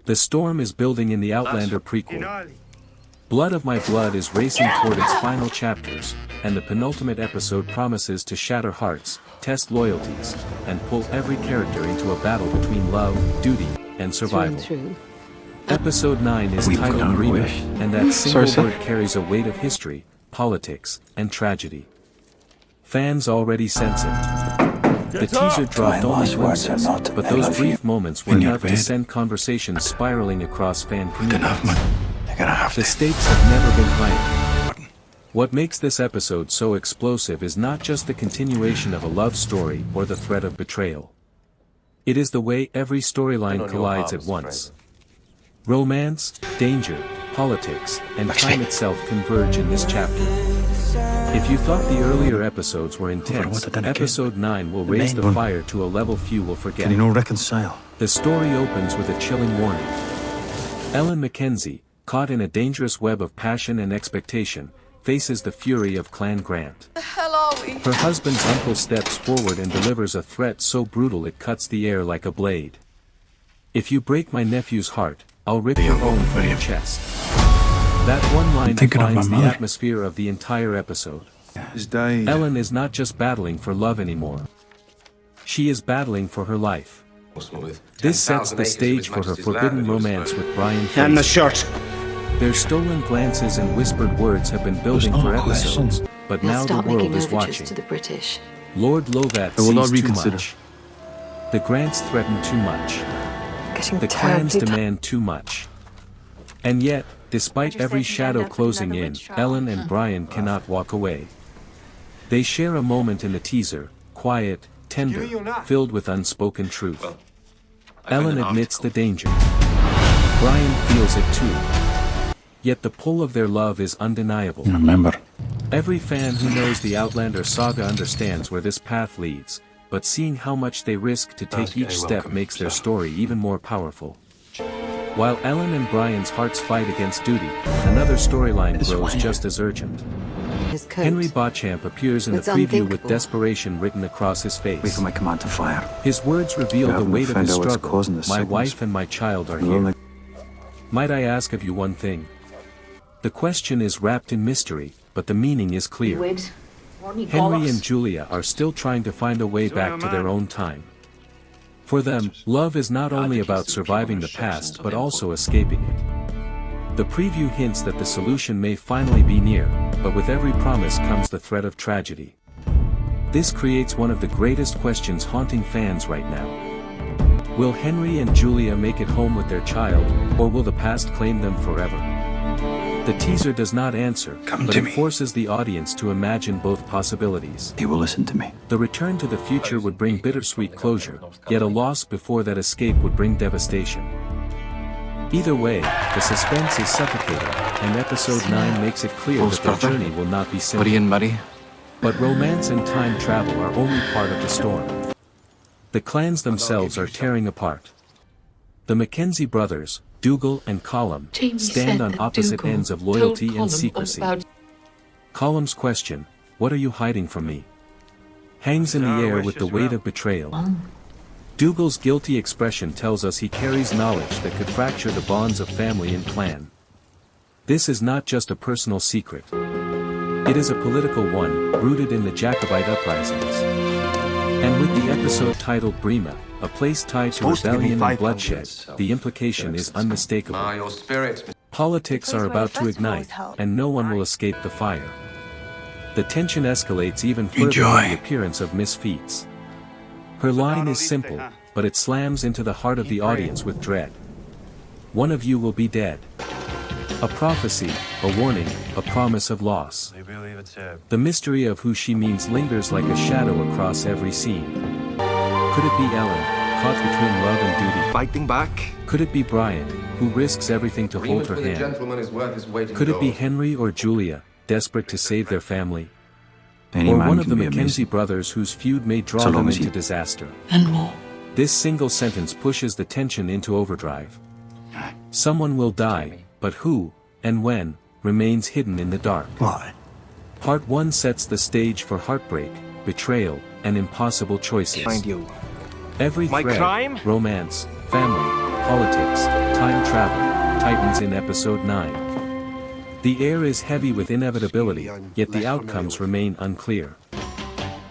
The storm is building in the Outlander prequel. Blood of My Blood is racing toward its final chapters, and the penultimate episode promises to shatter hearts, test loyalties, and pull every character into a battle between love, duty, and survival. Episode 9 is titled Rima, and that single word carries a weight of history, politics, and tragedy. Fans already sense it. The teaser dropped only glimpses, but those brief moments were enough to send conversations spiraling across fan communities. The stakes have never been higher. What makes this episode so explosive is not just the continuation of a love story or the threat of betrayal. It is the way every storyline collides at once. Romance, danger, politics, and time itself converge in this chapter. If you thought the earlier episodes were intense, episode 9 will raise the fire to a level few will forget. Can you no reconcile? The story opens with a chilling warning. Ellen Mackenzie, caught in a dangerous web of passion and expectation, faces the fury of Clan Grant. The hell are we? Her husband's uncle steps forward and delivers a threat so brutal it cuts the air like a blade. If you break my nephew's heart, I'll rip your own from your chest. That one line defines the atmosphere of the entire episode. Ellen is not just battling for love anymore. She is battling for her life. This sets the stage for her forbidden romance with Brian Tracy. And the shirt! Their stolen glances and whispered words have been building for episodes, but now the world is watching. To the British. Lord Lovat sees too much. The Grants threaten too much. The clans demand too much. And yet, despite every shadow closing in, Ellen and Brian cannot walk away. They share a moment in the teaser, quiet, tender, filled with unspoken truth. Ellen admits the danger. Brian feels it too. Yet the pull of their love is undeniable. Remember. Every fan who knows the Outlander saga understands where this path leads, but seeing how much they risk to take each step makes their story even more powerful. While Ellen and Brian's hearts fight against duty, another storyline grows just as urgent. Henry Beauchamp appears in the preview with desperation written across his face. Wait for my command to fire. His words reveal the weight of his struggle. My wife and my child are here. Might I ask of you one thing? The question is wrapped in mystery, but the meaning is clear. Henry and Julia are still trying to find a way back to their own time. For them, love is not only about surviving the past but also escaping it. The preview hints that the solution may finally be near, but with every promise comes the threat of tragedy. This creates one of the greatest questions haunting fans right now. Will Henry and Julia make it home with their child, or will the past claim them forever? The teaser does not answer, but it forces the audience to imagine both possibilities. He will listen to me. The return to the future would bring bittersweet closure, yet a loss before that escape would bring devastation. Either way, the suspense is suffocating, and episode 9 makes it clear that their journey will not be simple. Buddy and buddy. But romance and time travel are only part of the storm. The clans themselves are tearing apart. The Mackenzie brothers, Dougal and Colum, stand on opposite ends of loyalty and secrecy. Colum's question, "What are you hiding from me?" hangs in the air with the weight of betrayal. Dougal's guilty expression tells us he carries knowledge that could fracture the bonds of family and clan. This is not just a personal secret. It is a political one, rooted in the Jacobite uprisings. And with the episode titled Brema, a place tied to rebellion and bloodshed, the implication is unmistakable. Politics are about to ignite, and no one will escape the fire. The tension escalates even further with the appearance of Miss Feats. Her line is simple, but it slams into the heart of the audience with dread. One of you will be dead. A prophecy, a warning, a promise of loss. The mystery of who she means lingers like a shadow across every scene. Could it be Ellen, caught between love and duty? Fighting back? Could it be Brian, who risks everything to hold her hand? Could it be Henry or Julia, desperate to save their family? Or one of the Mackenzie brothers whose feud may draw them into disaster? And more. This single sentence pushes the tension into overdrive. Someone will die, but who, and when, remains hidden in the dark. Why? Part 1 sets the stage for heartbreak, betrayal, and impossible choices. Find you. Every My thread, crime? romance, family, politics, time travel, tightens in episode 9. The air is heavy with inevitability, yet the outcomes remain unclear.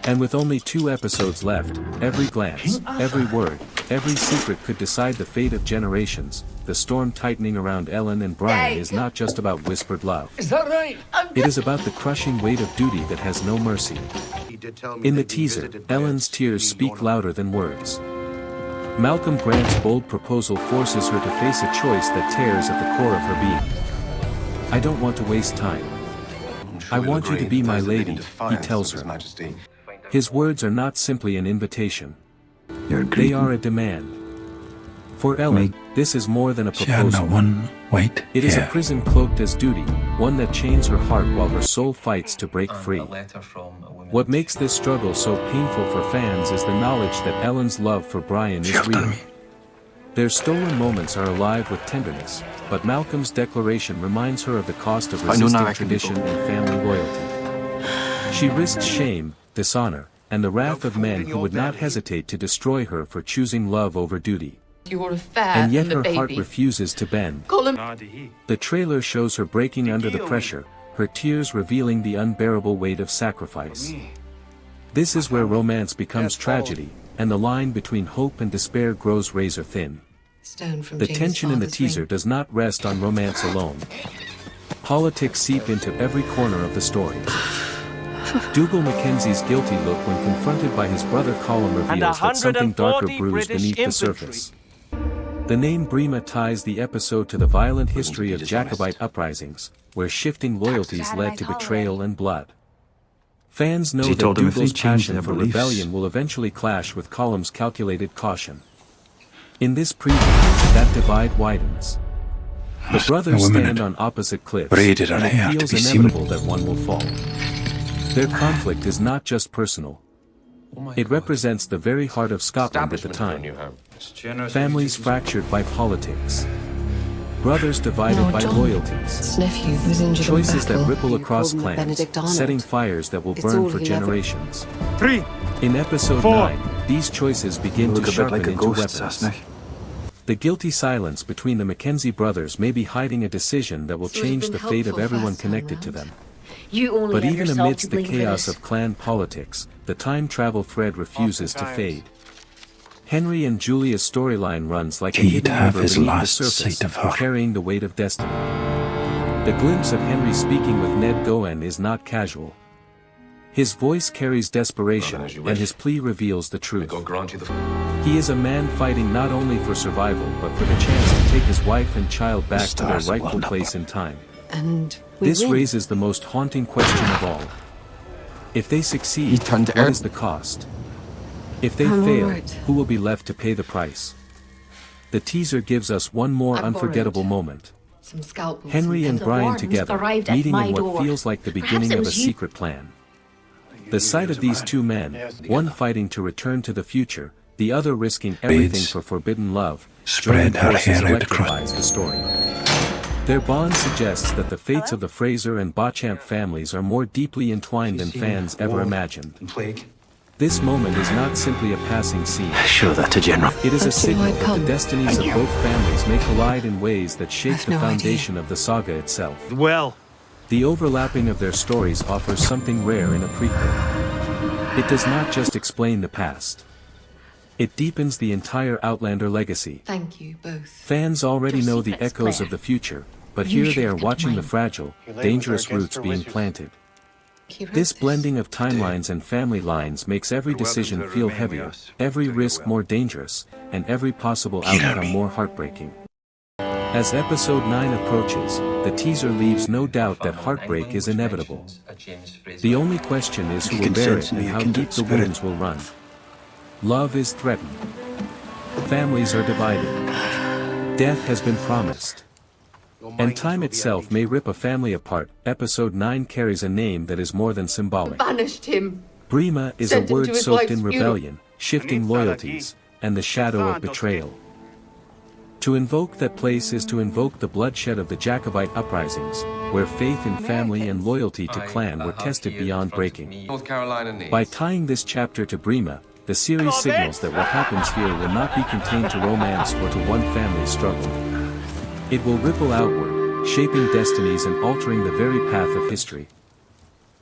And with only 2 episodes left, every glance, every word, every secret could decide the fate of generations. The storm tightening around Ellen and Brian is not just about whispered love. Is that right? It is about the crushing weight of duty that has no mercy. In the teaser, Ellen's tears speak louder than words. Malcolm Grant's bold proposal forces her to face a choice that tears at the core of her being. I don't want to waste time. I want you to be my lady, he tells her. His words are not simply an invitation. They are a demand. For Ellen, this is more than a proposal. It is a prison cloaked as duty, one that chains her heart while her soul fights to break free. What makes this struggle so painful for fans is the knowledge that Ellen's love for Brian is real. Their stolen moments are alive with tenderness, but Malcolm's declaration reminds her of the cost of resisting tradition and family loyalty. She risks shame, dishonor, and the wrath of men who would not hesitate to destroy her for choosing love over duty. And yet her heart refuses to bend. The trailer shows her breaking under the pressure, her tears revealing the unbearable weight of sacrifice. This is where romance becomes tragedy, and the line between hope and despair grows razor thin. The tension in the teaser does not rest on romance alone. Politics seep into every corner of the story. Dougal Mackenzie's guilty look when confronted by his brother Colm reveals that something darker brews beneath the surface. The name Brema ties the episode to the violent history of Jacobite uprisings, where shifting loyalties led to betrayal and blood. Fans know that Dougal's passion for rebellion will eventually clash with Colm's calculated caution. In this preview, that divide widens. The brothers stand on opposite cliffs, and it feels inevitable that one will fall. Their conflict is not just personal. It represents the very heart of Scotland at the time. Families fractured by politics. Brothers divided by loyalties. Choices that ripple across clans, setting fires that will burn for generations. In episode 9, these choices begin to sharpen into weapons. The guilty silence between the Mackenzie brothers may be hiding a decision that will change the fate of everyone connected to them. But even amidst the chaos of clan politics, the time travel thread refuses to fade. Henry and Julia's storyline runs like a hidden river beneath the surface, carrying the weight of destiny. The glimpse of Henry speaking with Ned Gowen is not casual. His voice carries desperation, and his plea reveals the truth. He is a man fighting not only for survival but for the chance to take his wife and child back to their rightful place in time. This raises the most haunting question of all. If they succeed, what is the cost? If they fail, who will be left to pay the price? The teaser gives us one more unforgettable moment. Henry and Brian together, meeting in what feels like the beginning of a secret plan. The sight of these two men, one fighting to return to the future, the other risking everything for forbidden love, joining forces electrifies the story. Their bond suggests that the fates of the Fraser and Beauchamp families are more deeply entwined than fans ever imagined. This moment is not simply a passing scene. Show that to General. It is a signal that the destinies of both families may collide in ways that shape the foundation of the saga itself. The overlapping of their stories offers something rare in a prequel. It does not just explain the past. It deepens the entire Outlander legacy. Thank you both. Fans already know the echoes of the future, but here they are watching the fragile, dangerous roots being planted. This blending of timelines and family lines makes every decision feel heavier, every risk more dangerous, and every possible outcome more heartbreaking. As episode 9 approaches, the teaser leaves no doubt that heartbreak is inevitable. The only question is who will bear it and how deep the wounds will run. Love is threatened. Families are divided. Death has been promised. And time itself may rip a family apart. Episode 9 carries a name that is more than symbolic. Banished him. Brema is a word soaked in rebellion, shifting loyalties, and the shadow of betrayal. To invoke that place is to invoke the bloodshed of the Jacobite uprisings, where faith in family and loyalty to clan were tested beyond breaking. By tying this chapter to Brema, the series signals that what happens here will not be contained to romance or to one family's struggle. It will ripple outward, shaping destinies and altering the very path of history.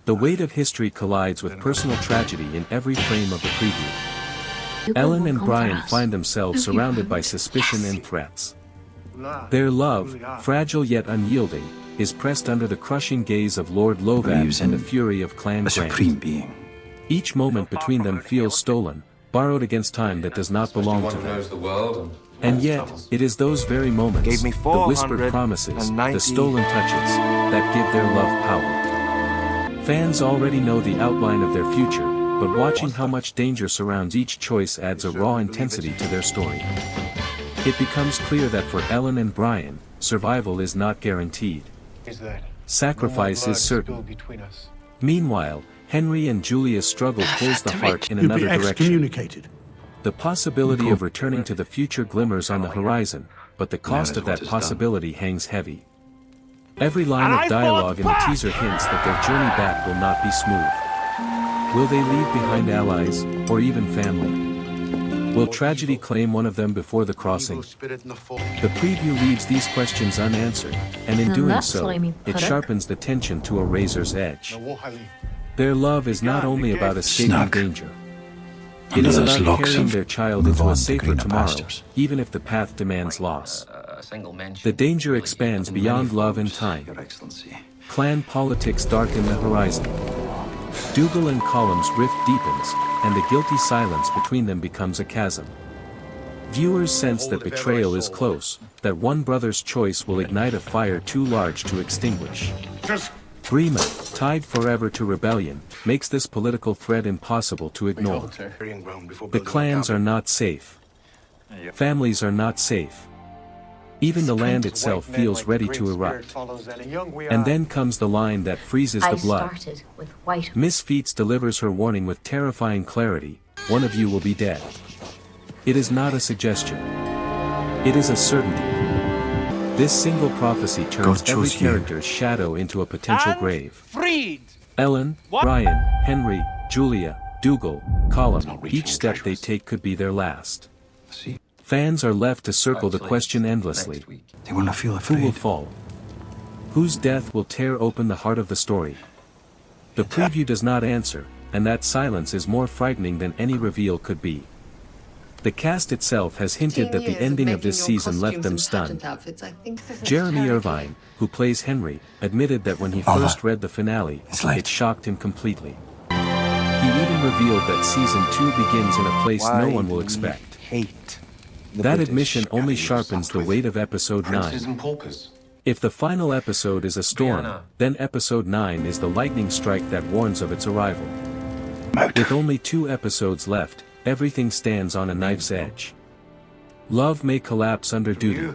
The weight of history collides with personal tragedy in every frame of the preview. Ellen and Brian find themselves surrounded by suspicion and threats. Their love, fragile yet unyielding, is pressed under the crushing gaze of Lord Lovat and the fury of Clan A Grant. supreme being. Each moment between them feels stolen, borrowed against time that does not belong to them. And yet, it is those very moments, the whispered promises, the stolen touches, that give their love power. Fans already know the outline of their future, but watching how much danger surrounds each choice adds a raw intensity to their story. It becomes clear that for Ellen and Brian, survival is not guaranteed. Sacrifice is certain. Meanwhile, Henry and Julia's struggle pulls the heart in another direction. The possibility of returning to the future glimmers on the horizon, but the cost of that possibility hangs heavy. Every line of dialogue in the teaser hints that their journey back will not be smooth. Will they leave behind allies, or even family? Will tragedy claim one of them before the crossing? The preview leaves these questions unanswered, and in doing so, it sharpens the tension to a razor's edge. Their love is not only about escaping danger. It is about carrying their child into a safer tomorrow, even if the path demands loss. The danger expands beyond love and time. Clan politics darken the horizon. Dougal and Colum's rift deepens, and the guilty silence between them becomes a chasm. Viewers sense that betrayal is close, that one brother's choice will ignite a fire too large to extinguish. Brema, tied forever to rebellion, makes this political threat impossible to ignore. The clans are not safe. Families are not safe. Even the land itself feels ready to erupt. And then comes the line that freezes the blood. Miss Feats delivers her warning with terrifying clarity: one of you will be dead. It is not a suggestion. It is a certainty. This single prophecy turns every character's shadow into a potential grave. Ellen, Brian, Henry, Julia, Dougal, Colum, each step they take could be their last. Fans are left to circle the question endlessly. They will not feel afraid. Who will fall? Whose death will tear open the heart of the story? The preview does not answer, and that silence is more frightening than any reveal could be. The cast itself has hinted that the ending of this season left them stunned. Jeremy Irvine, who plays Henry, admitted that when he first read the finale, it shocked him completely. He even revealed that season 2 begins in a place no one will expect. That admission only sharpens the weight of episode 9. If the final episode is a storm, then episode 9 is the lightning strike that warns of its arrival. With only 2 episodes left, everything stands on a knife's edge. Love may collapse under duty.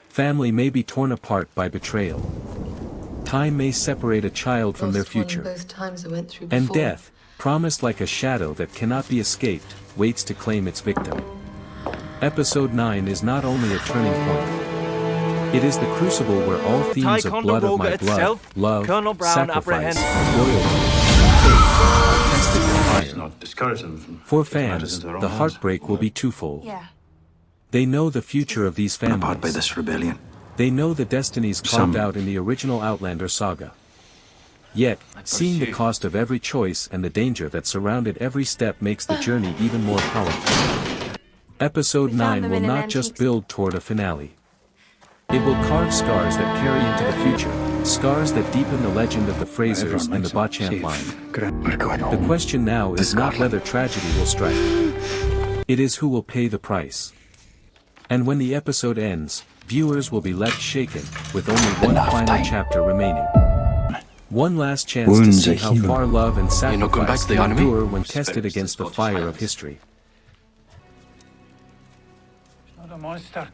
Family may be torn apart by betrayal. Time may separate a child from their future. And death, promised like a shadow that cannot be escaped, waits to claim its victim. Episode 9 is not only a turning point. It is the crucible where all themes of blood of my blood, love, sacrifice, loyalty, and faith are tested with fire. For fans, the heartbreak will be twofold. They know the future of these families. By this rebellion. They know the destinies carved out in the original Outlander saga. Yet, seeing the cost of every choice and the danger that surrounded every step makes the journey even more powerful. Episode 9 will not just build toward a finale. It will carve scars that carry into the future, scars that deepen the legend of the Frasers and the Bachant line. The question now is not whether tragedy will strike. It is who will pay the price. And when the episode ends, viewers will be left shaken, with only one final chapter remaining. One last chance to see how far love and sacrifice can endure when tested against the fire of history. Not a monster.